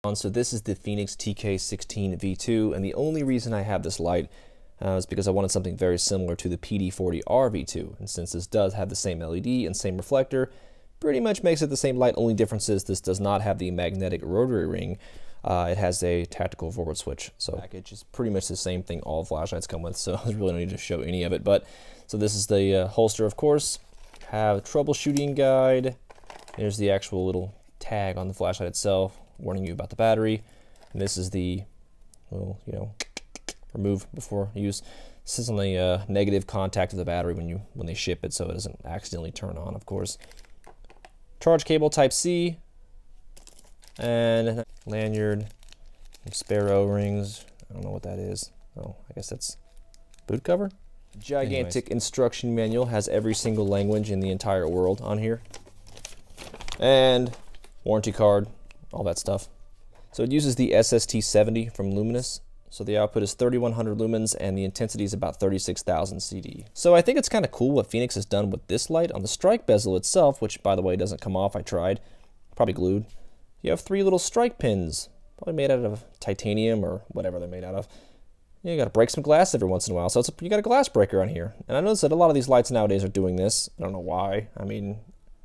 So this is the Fenix TK16V2, and the only reason I have this light is because I wanted something very similar to the PD40R V2, and since this does have the same LED and same reflector, pretty much makes it the same light. Only difference is this does not have the magnetic rotary ring. It has a tactical forward switch, so package is pretty much the same thing all flashlights come with, so there's really no need to show any of it. But so this is the holster, of course. Have a troubleshooting guide. There's the actual little tag on the flashlight itself, warning you about the battery. And this is the little, remove before use. This is on the negative contact of the battery when they ship it, so it doesn't accidentally turn on, of course. Charge cable Type C, and lanyard, spare O-rings. I don't know what that is. Oh, I guess that's boot cover. Gigantic instruction manual, has every single language in the entire world on here. And warranty card, all that stuff. So it uses the SST70 from Luminous. So the output is 3100 lumens and the intensity is about 36,000 CD. So I think it's kind of cool what Fenix has done with this light. On the strike bezel itself, which by the way doesn't come off, I tried, probably glued. You have 3 little strike pins, probably made out of titanium or whatever they're made out of. You gotta break some glass every once in a while, so you got a glass breaker on here. And I noticed that a lot of these lights nowadays are doing this. I don't know why. I mean,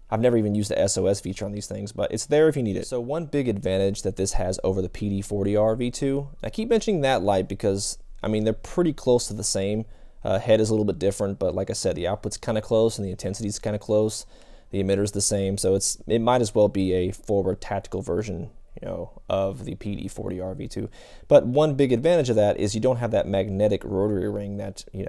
I've never even used the SOS feature on these things, but it's there if you need it. So one big advantage that this has over the PD40R V2, I keep mentioning that light because, I mean, they're pretty close to the same. Head is a little bit different, but like I said, the output's kind of close and the intensity's kind of close. The emitter's the same, so it might as well be a forward tactical version, of the PD40R V2. But one big advantage of that is you don't have that magnetic rotary ring that, you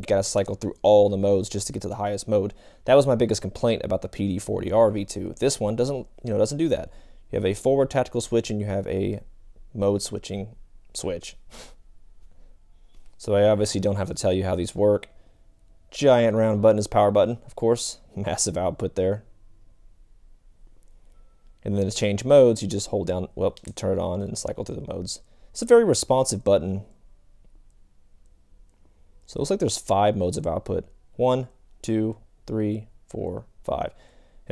got to cycle through all the modes just to get to the highest mode. That was my biggest complaint about the PD40R V2. This one doesn't do that. You have a forward tactical switch and you have a mode switching switch. So I obviously don't have to tell you how these work. Giant round button is power button, of course. Massive output there. And then to change modes, you just hold down, turn it on and cycle through the modes. It's a very responsive button. So it looks like there's 5 modes of output. 1, 2, 3, 4, 5. And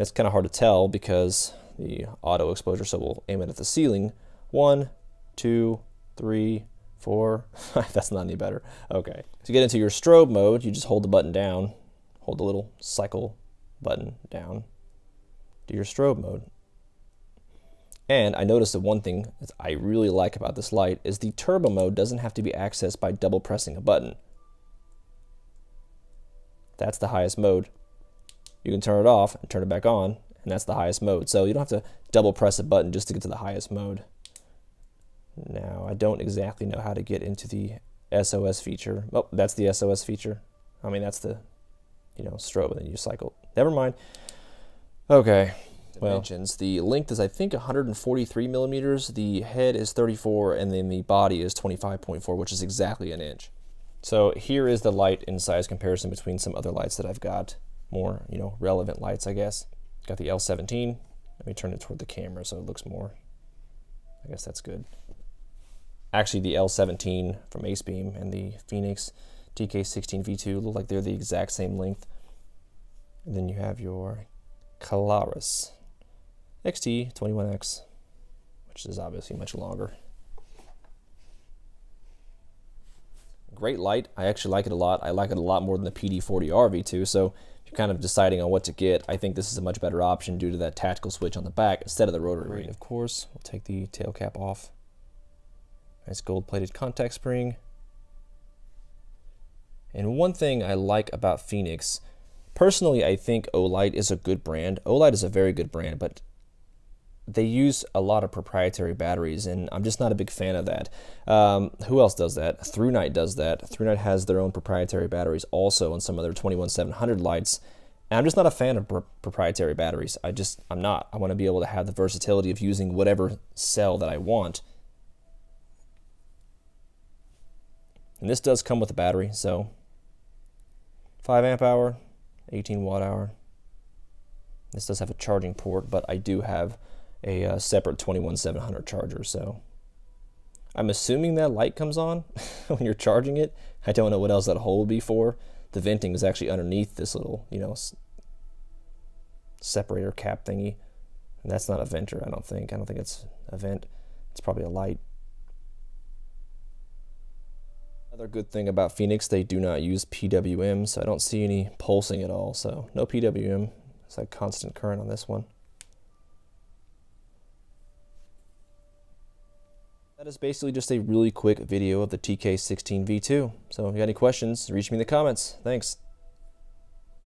it's kind of hard to tell because the auto exposure, so we'll aim it at the ceiling. 1, 2, 3, 4. That's not any better. Okay. To get into your strobe mode, you just hold the button down. Hold the little cycle button down. Do your strobe mode. And I noticed that one thing that I really like about this light is the turbo mode doesn't have to be accessed by double pressing a button. That's the highest mode. You can turn it off and turn it back on, and that's the highest mode. So you don't have to double press a button just to get to the highest mode. Now, I don't exactly know how to get into the SOS feature. Oh, that's the SOS feature. I mean, that's the, strobe, and then you cycle. Never mind. Okay. Dimensions. The length is, I think, 143 millimeters. The head is 34, and then the body is 25.4, which is exactly an inch. So here is the light in size comparison between some other lights that I've got. More, relevant lights, I guess. Got the L17. Let me turn it toward the camera so it looks more. I guess that's good. Actually, the L17 from AceBeam and the Fenix TK16V2 look like they're the exact same length. And then you have your Calaris XT21X, which is obviously much longer. Great light. I actually like it a lot. I like it a lot more than the PD40R V2, so if you're kind of deciding on what to get, I think this is a much better option due to that tactical switch on the back instead of the rotary ring. Of course, we'll take the tail cap off. Nice gold-plated contact spring. And one thing I like about Fenix, personally, I think Olight is a good brand. Olight is a very good brand, but they use a lot of proprietary batteries, and I'm just not a big fan of that. Who else does that? ThruNite does that. ThruNite has their own proprietary batteries also on some of their 21700 lights, and I'm just not a fan of proprietary batteries. I'm not. I want to be able to have the versatility of using whatever cell that I want. And this does come with a battery, so 5 amp hour, 18 watt hour. This does have a charging port, but I do have a separate 21700 charger, so I'm assuming that light comes on when you're charging it. I don't know what else that hole would be for. The venting is actually underneath this little, separator cap thingy. And that's not a venter, I don't think. I don't think it's a vent. It's probably a light. Another good thing about Fenix, they do not use PWM, so I don't see any pulsing at all. So no PWM. It's like constant current on this one. That is basically just a really quick video of the TK16V2. So if you got any questions, reach me in the comments. Thanks.